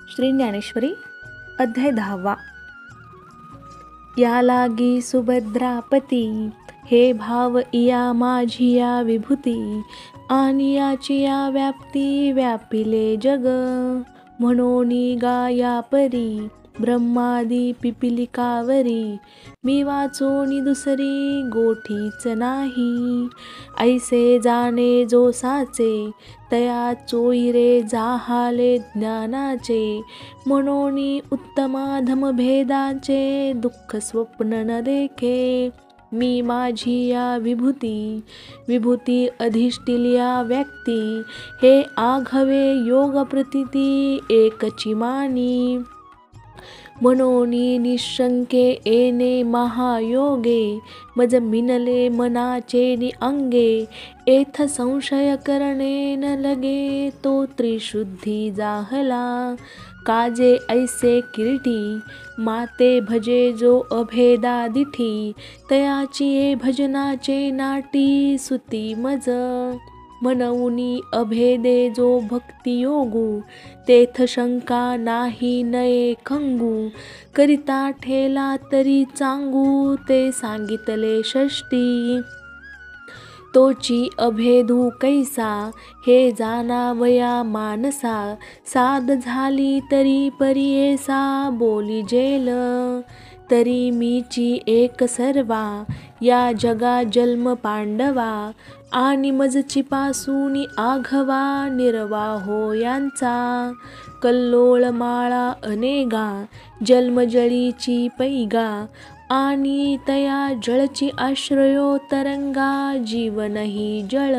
श्री ज्ञानेश्वरी अध्याय 10. या लागी सुभद्रापती, हे भाव इया माझिया विभूती, आणि याची या व्याप्ती व्यापिले जग. म्हणोनी गाया परी, ब्रह्मादी पिपिलिकावरी, मी वाचोनी दुसरी गोठीच नाही. ऐसे जाणे जो साचे, तया चोईरे जाहाले ज्ञानाचे. म्हणोनी उत्तमाधम भेदाचे, दुःख स्वप्न न देखे. मी माझी या विभूती, विभूती अधिष्ठिल्या व्यक्ती, हे आघवे योग प्रतीती एकची मानी. मनोनी निशंके येणे महायोगे, मज मिनले मनाचे नि अंगे. एथ संशय करणे न लगे, तो त्रिशुद्धी जाहला. काजे ऐसे किरीटी, माते भजे जो अभेदा दिठी. तयाची भजनाचे नाटी सुती मज. मनऊनी अभेदे जो भक्ती योगू, तेथ शंका नाही नये खंगू. करिता ठेला तरी चांगू, ते सांगितले षष्टी. तोची अभेदू कैसा, हे जाणावया मानसा. साध झाली तरी परियेसा, बोली जेल. तरी मीची एक सर्वा, या जगा जन्म पांडवा. आणि मजची पासूनी आघवा, निर्वाहो यांचा. कल्लोळ माळा अनेगा, जन्मजळीची पैगा. आणि तया जळची आश्रयो तरंगा, जीवनही जळ.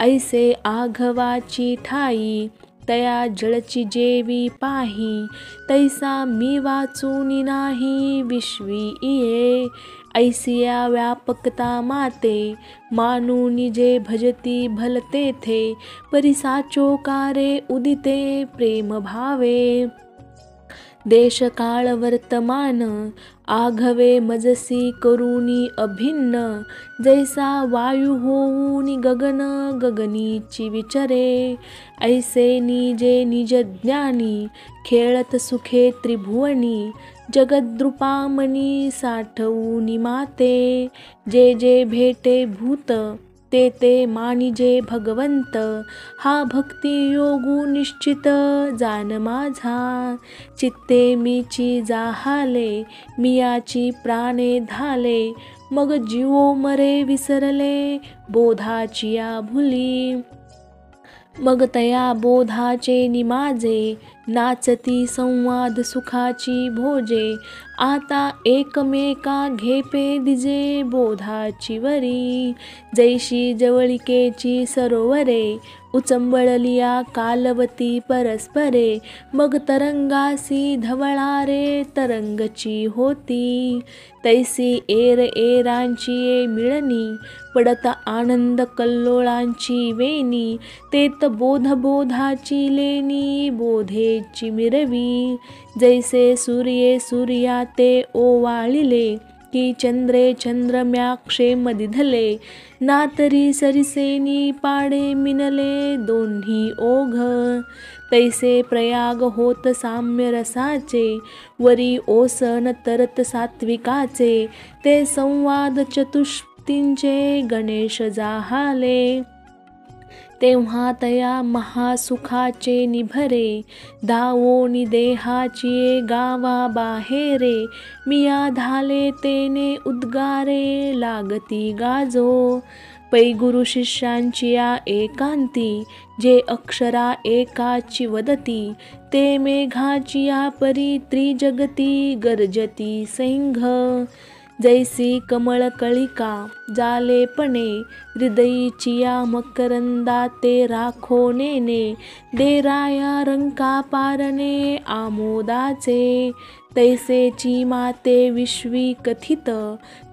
ऐसे आघवाची ठाई, तया जळची जेवी पाही. तैसा मी वाचूनी नाही विश्वी इये. ऐसिया व्यापकता माते, मानूनी जे भजती भलतेथे. परिसाचो कारे उदिते प्रेम भावे. देश काळ वर्तमान, आघवे मजसी करूनी अभिन्न. जैसा वायू होऊनी गगन, गगनीची विचरे. ऐसे निजे निज ज्ञानी, खेळत सुखे त्रिभुवनी. जगद्रूपामणी साठवूनी माते. जे जे भेटे भूत, ते ते मानिजे भगवंत. हा भक्ती योगू निश्चित, जान माझा. चित्ते मीची जाहाले, मियाची प्राणे धाले. मग जीवो मरे विसरले, बोधाचिया भुली. मग तया बोधाचे निमाजे, नाचती संवाद सुखाची भोजे. आता एकमेका घेपे दिजे, बोधाची वरी. जैशी जवळिकेची सरोवरे, उचंबळलिया कालवती परस्परे. मग तरंगासी धवळारे, तरंगची होती. तैसी एर एरांची मिळणी, पडत आनंद कल्लोळांची वेणी. तेत बोध बोधाची लेणी, बोधेची मिरवी. जैसे सूर्ये सूर्या ते ओवाळिले, की चंद्रे चंद्रम्याक्षे मदिधले. ना तरी सरिसेनी पाडे मिनले, दोन्ही ओघ. तैसे प्रयाग होत साम्य रसाचे, वरी ओसन तरत सात्विकाचे. ते संवाद चतुष्पदींचे, गणेश जाहाले. तेव्हा तया महासुखाचे निभरे, धावोनी देहाची गावा बाहेरे. मिया धाले तेने उद्गारे, लागती गाजो. पै गुरु शिष्यांची या एकांती, जे अक्षरा एकाची वदती. ते मेघाची या परी त्रिजगती, गर्जती सैंघ. जैसी कमळ कळिका जालेपणे, हृदयीची या मकरंदा ते राखो नेने. देराया रंका पारणे, आमोदाचे. तैसेची माते विश्वी कथित,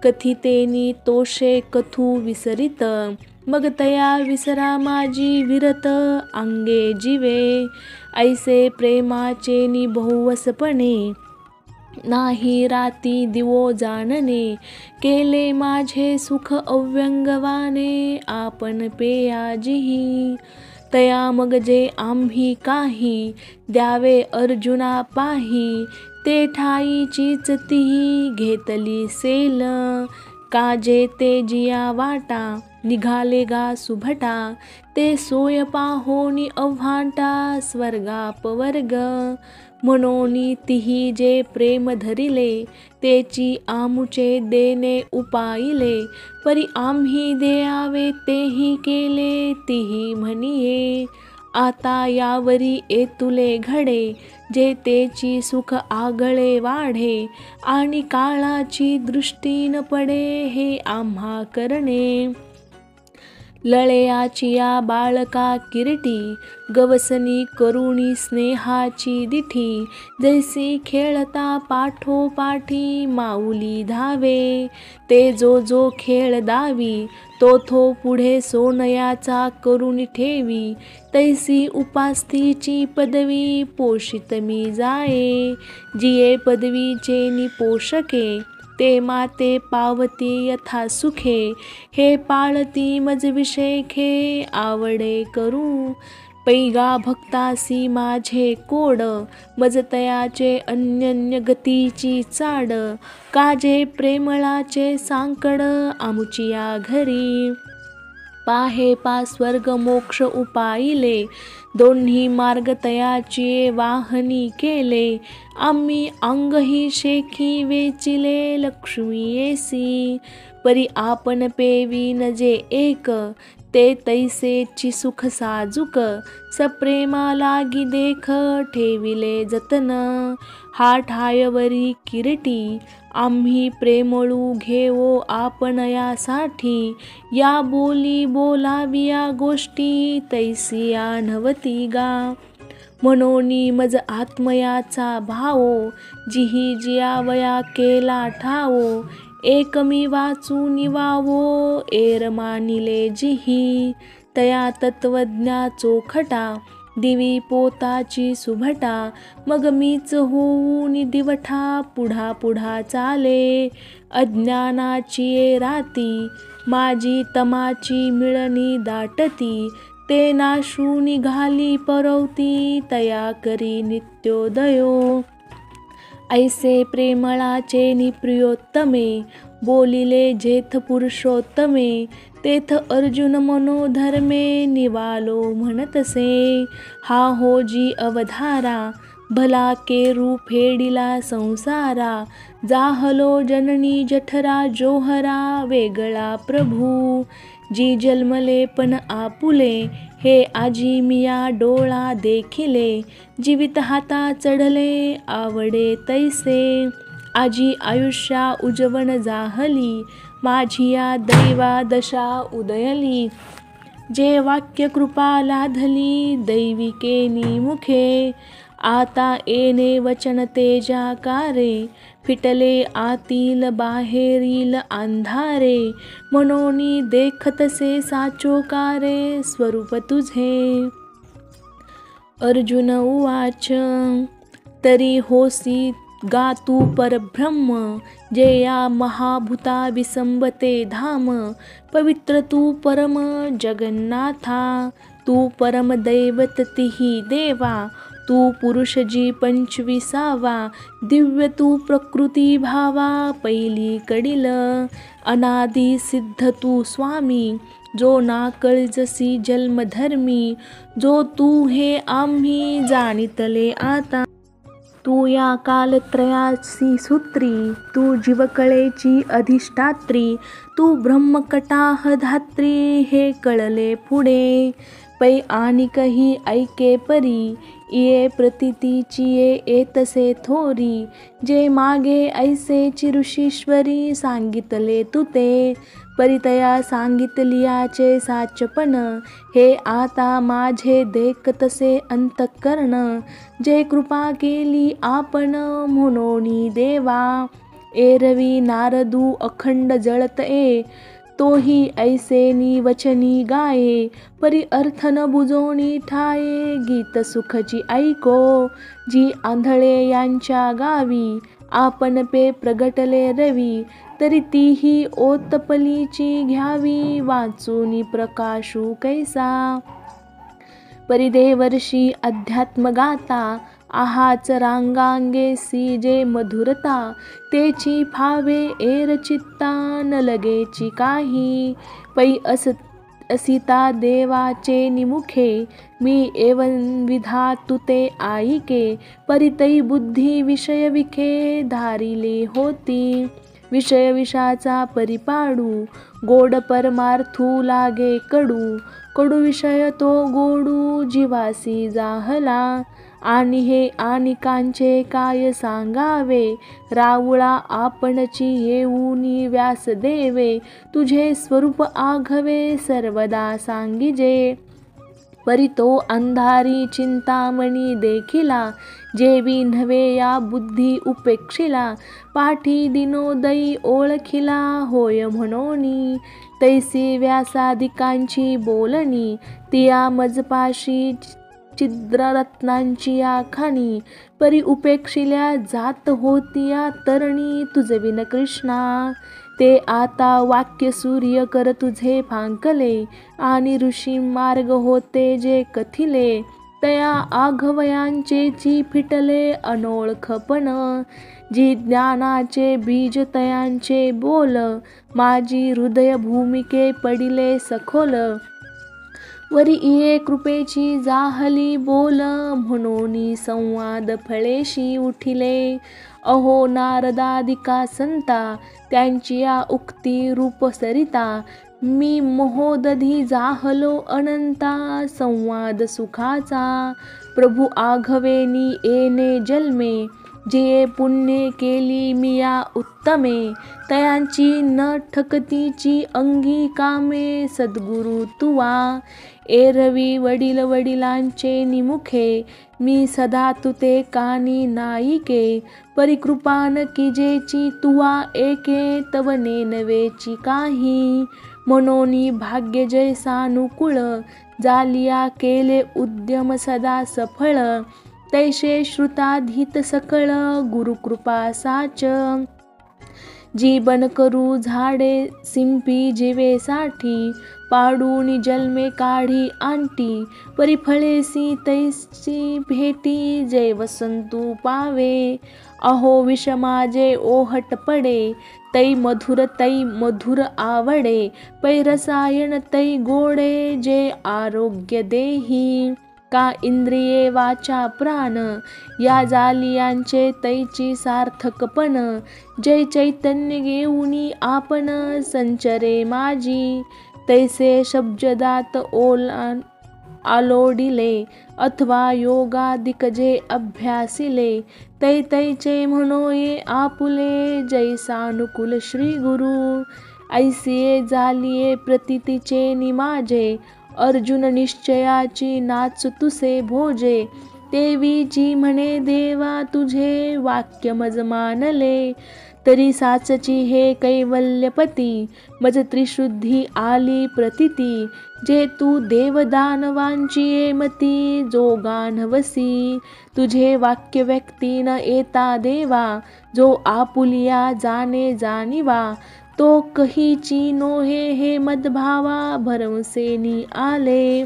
कथितेनी तोषे कथू विसरित. मग तया विसरा माझी विरत, अंगे जीवे. ऐसे प्रेमाचे नि बहुवसपणे, नाही राती दिवो जाणणे. केले माझे सुख अव्यंगवाने, आपण पेयाजिही. तया मग जे आम्ही काही द्यावे अर्जुना पाही, ते ठाईचीच तीही घेतली सेल. काजे ते जिया वाटा निघाले गा सुभटा, ते सोय पाहोनी अव्हाटा स्वर्गापवर्ग. म्हणून तिही जे प्रेम धरिले, तेची आमुचे देणे उपाईले. परी आम्ही द्यावे तेही केले तिही म्हणिये. आता यावरी एतुले घडे, जे तेची सुख आगळे वाढे. आणि काळाची दृष्टी न पडे, हे आम्हा करणे. लळयाचिया बाळका किरीटी, गवसनी करुणी स्नेहाची दिठी. जैसी खेळता पाठोपाठी माऊली धावे, ते जो जो खेळ दावी, तो थो पुढे सोनयाचा करुणी ठेवी. तैसी उपास्थीची पदवी पोषित मी जाये, जिये पदवीचे निपोषके. ते माते पावती यथा सुखे, हे पाळती मज विषेखे आवडे करू. पैगा भक्तासी माझे कोड, मज तयाचे अन्यन्य गतीची चाड. काजे प्रेमळाचे सांकड आमुचिया घरी, पाहे पा स्वर्ग मोक्ष उपाईले. दोन्ही मार्ग तयाची वाहनी केले, आम्ही अंगही शेखी वेचिले लक्ष्मी येसी. परी आपण पेवीन जे एक, ते तैसेची सुख साजुक. सप्रेमा लागी देख ठेविले जतन, हा ठायवरी किरीटी. आम्ही प्रेमळू घेवो आपण यासाठी, या बोली बोलाविया गोष्टी तैसिया नव्हती गा. म्हणून मज आत्मयाचा भावो, जिही जियावया केला ठावो. एक मी वाचून वावो एर मानिले जिही, तया तत्वज्ञा चोखटा दिवी पोताची सुभटा. मग मीच होऊन दिवठा पुढा पुढा चाले, अज्ञानाची राती माझी तमाची मिळणी दाटती. ते नाशू निघाली परवती, तया करी नित्योदयो. ऐसे प्रेमळाचे निप्रियोत्तमे, बोलिले जेथ पुरुषोत्तमे. तेथ अर्जुन मनोधर्मे निवालो म्हणतसे, हा हो जी अवधारा. भला केरू फेडिला संसारा, जाहलो जननी जठरा जोहरा वेगळा प्रभू. जी जन्मले पण आपुले, हे आजी मिया डोळा देखिले. जीवित हाता चढले आवडे तैसे, आजी आयुष्या उजवण जाहली. माझिया दैवा दशा उदयली, जे वाक्य कृपा लाधली दैविकेनी मुखे. आता येणे वचन तेजाकारे, फिटले आतील बाहेरील अंधारे. म्हणून देखतसे साचोकारे स्वरूप तुझे. अर्जुन उवाच तरी होसी गा तू परब्रह्म, जे या महाभूता विसंबते धाम. पवित्र तू परम जगन्नाथा, तू परम दैवत तिही देवा. तू पुरुष जी 25वा, दिव्य तू प्रकृती भावा पहिली कडील. अनादि सिद्ध तू स्वामी, जो ना कळजसी जन्मधर्मी. जो तू हे आम्ही जाणितले आता, तू या कालत्रयासी सूत्री. तू जीवकळेची अधिष्ठात्री, तू ब्रह्मकटाह धात्री. हे कळले पुढे पै आणिकही ऐके परी. इये प्रतितीचिये एतसे थोरी, जे मागे ऐसेची ऋषीश्वरी सांगितले तुते. परितया सांगितलियाचे साचपण, हे आता माझे देखतसे अंतःकरण. जे कृपा केली आपण म्हणून देवा, एरवी नारदू अखंड जळत ए. तोही ऐसेनी वचनी गाये, परी अर्थ न बुजोनी ठाये. गीत सुखची ऐको, जी आंधळे यांच्या गावी. आपण पे प्रगटले रवी, तरी तीही ओतपलीची घ्यावी. वाचूनी प्रकाशू कैसा, परिदेवर्षी अध्यात्म गाता, आहाच रांगांगे सी जे मधुरता, तेची फावे एर चित्ता न लगेची काही, पै असिता देवाचे निमुखे, मी एवं विधा तुते आईके, परितई बुद्धी विषय विखे धारिले होती, विषय विषाचा परिपाडू, गोड परमार्थू लागे कडू, कडू विषय तो गोडू जीवासी जाहला, आणि हे अनेकांचे काय सांगावे, रावळा आपणची येऊनी व्यास देवे, तुझे स्वरूप आघवे सर्वदा सांगिजे, परी तो अंधारी चिंतामणी देखिला, जेवी नव्हे या बुद्धी उपेक्षिला, पाठी दिनोदयी ओळखिला होय म्हणोनी, तैसी व्यासादिकांची बोलणी, तिया मजपाशी छिद्ररत्नांची आखाणी, परी उपेक्षिल्या जात होतिया तरणी तुझविन कृष्णा, ते आता वाक्य सूर्य कर तुझे फांकले, आणि ऋषी मार्ग होते जे कथिले, तया आघवयांचे ची फिटले अनोळखपण, जी ज्ञानाचे बीज तयांचे बोल, माझी हृदय भूमिके पडिले सखोल, वरी इये कृपेची जाहली बोल, म्हणून संवाद फळेशी उठिले, अहो नारदादिका संता, त्यांची या उक्ती रूप सरिता, मी महोदधी जाहलो अनंता, संवाद सुखाचा प्रभू आघवेनी येणे जन्मे, जे पुण्ये केली मिया उत्तमे, तयांची न ठकतीची अंगी कामे, सद्गुरु तुवा एरवी वडील वडिलांचे निमुखे, मी सदा तुते कानी नाईके, परिकृपान किजेची तुवा एके, तव नेनवेची काही, मनोनी भाग्य जैसानुकूळ, जालिया केले उद्यम सदा सफळ, तैसे श्रुताधीत सकळ गुरुकृपा साच, जीवन करू झाडे सिंपी जीवेसाठी, पाडूनी जन्मे काढी आणती, परिफळेसी तैसी भेटी जय वसंतू पावे, अहो विषमाजे ओहट पडे, तै मधुर आवडे, पै रसायन तै गोडे जे आरोग्य देही, का इंद्रिये वाचा प्राण, या जालियांचे तैची सार्थकपण, जय चैतन्य घेऊनी आपण संचरे माझी, तैसे शब्ददात आलोडिले, अथवा योगादिक जे अभ्यासिले, तै तैचे म्हणोये आपुले, जैसानुकूल श्री गुरु, ऐसिये जालिये प्रतीतीचे निमाजे, अर्जुन निश्चयाची नाच तुसे भोजे, तेवीची म्हणे देवा तुझे वाक्य मज मानले, तरी साचची हे कैवल्यपती, मज त्रिशुद्धी आली प्रतीती, जे तू देवदानवांची येमती जोगानवसी, तुझे वाक्य व्यक्ती न येता देवा, जो आपुलिया जाणे जाणिवा, तो कहीची नोहे हे मदभावा भरवसेनी आले,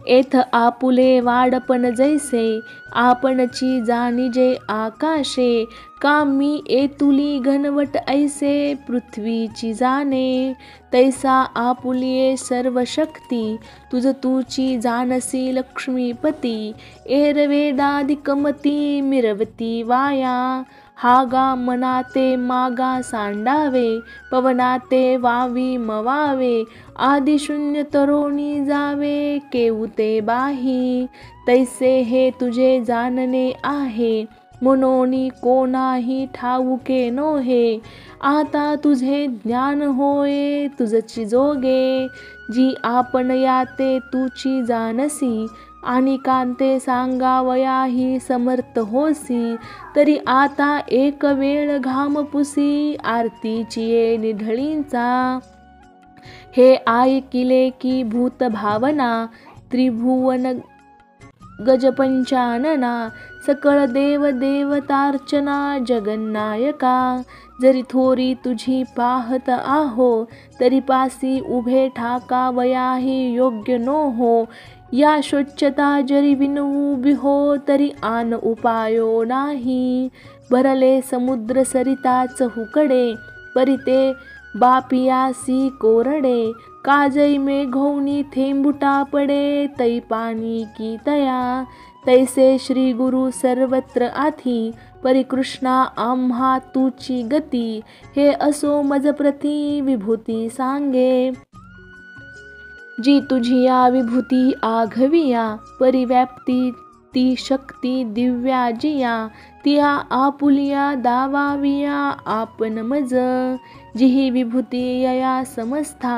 एथ आपुले वाडपण जैसे, आपणची जाणिजे आकाशे, का मी एतुली घनवट ऐसे पृथ्वीची जाणे, तैसा आपुलिये सर्व शक्ती, तुझ तूची जानसी लक्ष्मीपती, एरवेदादिकमती मिरवती वाया, हागा मनाते मागा सांडावे, पवनाते वावी मवावे, आदिशून्य तरोणी जावे केऊते बाही, तैसे हे तुझे जाणणे आहे, मनोनी कोणाही ठाऊके नोहे, आता तुझे ज्ञान होय तुझची जोगे, जी आपण याते तुची जानसी, आणि कांते सांगावयाही समर्थ होसी, तरी आता एक वेळ घाम पुसी आरतीची ये निढळींचा, हे ऐकिले की भूत भावना, त्रिभुवन गजपंचानना, सकळ देव देवतार्चना जगन्नायका, जरी थोरी तुझी पाहत आहो, तरी पासी उभे ठाकावयाही योग्य नो हो, या स्वच्छता जरी विनवू बिहो तरी आन उपायो नाही. भरले समुद्र सरिताच हुकडे परिते बापियासी कोरडे. काजई मेघौनी थेंबुटा पडे तै पाणी की तया. तैसे श्री गुरु सर्वत्र आथी परिकृष्णा आम्हा तुची गती. हे असो मज प्रती विभूती सांगे. जी तुझिया विभूती आघविया परिव्याप्ती ती शक्ती दिव्या जिया. तिया आपुलिया दावाविया आपण मज. जिही विभूती यया समस्था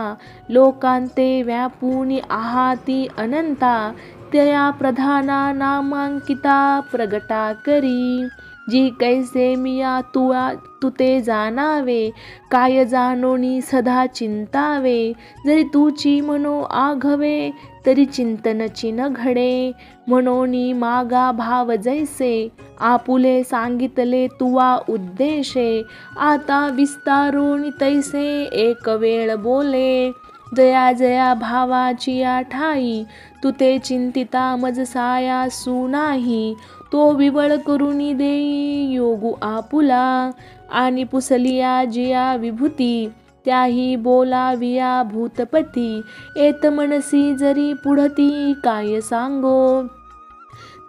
लोकांते व्यापुनी आहाती अनंता. तया प्रधाना नामांकिता प्रगटा करी. जी कैसे मिया तुते जाणावे काय जाणोनी सदा चिंतावे. जरी तुची मनो आघवे तरी चिंतनची न घडे. मनोनी मागा भाव जैसे आपुले सांगितले तुवा उद्देशे. आता विस्तारोनी तैसे एक वेळ बोले. जया जया भावाची या ठाई तुते चिंतिता मज सायासू नाही. तो विवळ करुणी देई योगू आपुला. आणि पुसलिया जिया विभूती त्याही बोलाविया भूतपती. एत मनसी जरी पुढती काय सांगो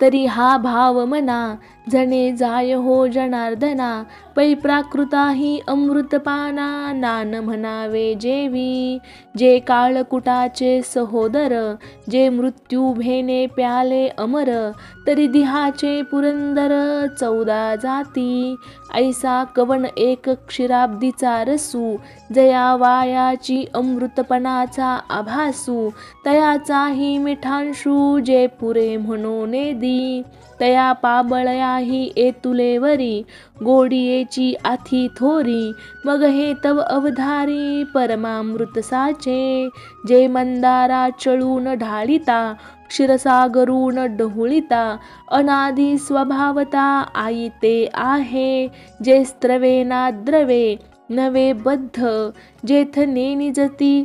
तरी हा भाव मना. जणे जाय हो जनार्दना पै प्राकृताही अमृतपाना. नान म्हणावे जेवी जे काळकुटाचे सहोदर. जे मृत्यू भेने प्याले अमर तरी दिहाचे पुरंदर. 14 जाती ऐसा कवन एक क्षीराब्दीचा रसू. जया वायाची अमृतपणाचा आभासू. तयाचाही मिठांशू जे पुरे म्हणोने दी. तया पाबळयाही एतुलेवरी गोडियेची आथी थोरी. मग हे तव अवधारी परमामृत साचे. जे मंदारा चळून ढाळिता क्षीरसागरून डहुळिता. अनादि स्वभावता आई ते आहे. जे स्त्रवेना द्रवे नवे बद्ध. जेथ नेनी जती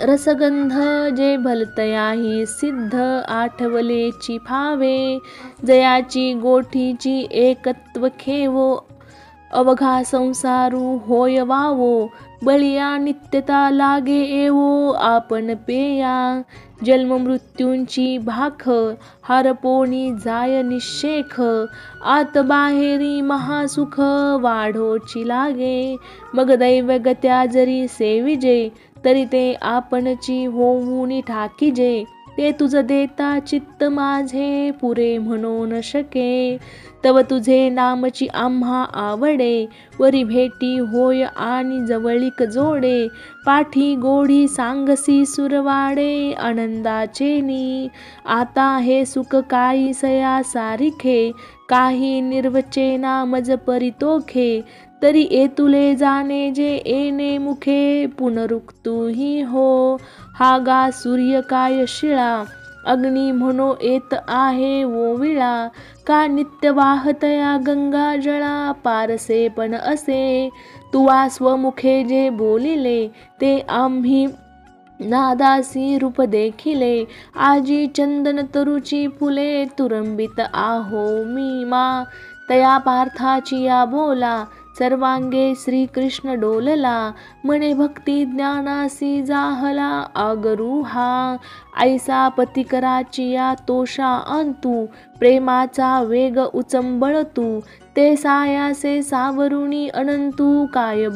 रसगंध. जे भलतयाही सिद्ध आठवलेची फावे. जयाची गोठीची एकत्व खेवो अवघा संसारू होय वावो. बळिया नित्यता लागे येवो आपण पेया. जन्म मृत्यूंची भाख हारपोणी जाय निशेख. आत बाहेरी महासुख वाढोची लागे. मग दैवगत्या जरी सेविजे तरी ते आपणची होऊनी ठाकीजे. ते तुझ देता चित्त माझे पुरे म्हणू न शके. तव तुझे नामची आम्हा आवडे. वरी भेटी होय आणि जवळीक जोडे. पाठी गोढी सांगसी सुरवाडे आनंदाचेनी. आता हे सुख काही सया सारिखे. काही निर्वचेना मज परितोखे. तरी एतुले जाणे जे येणे मुखे. पुनरुक्तुही हो हा गा सूर्य काय शिळा. अग्नी म्हणो येत आहे ओविळा. का नित्य वाहतया गंगा जळा. पारसे पण असे तुवा स्वमुखे जे बोलिले. ते आम्ही नादासी रूप देखिले. आजी चंदन तरुची फुले तुरंबित आहो मी मा. तया पार्थाची या बोला सर्वांगे श्रीकृष्ण डोलला. म्हणे भक्ती ज्ञानासी जाहला आगरुहा. ऐसा पतिकराची या तोषा अंतू. प्रेमाचा वेग उचंबळतू. ते सायासे सावरुणी अनंतू काय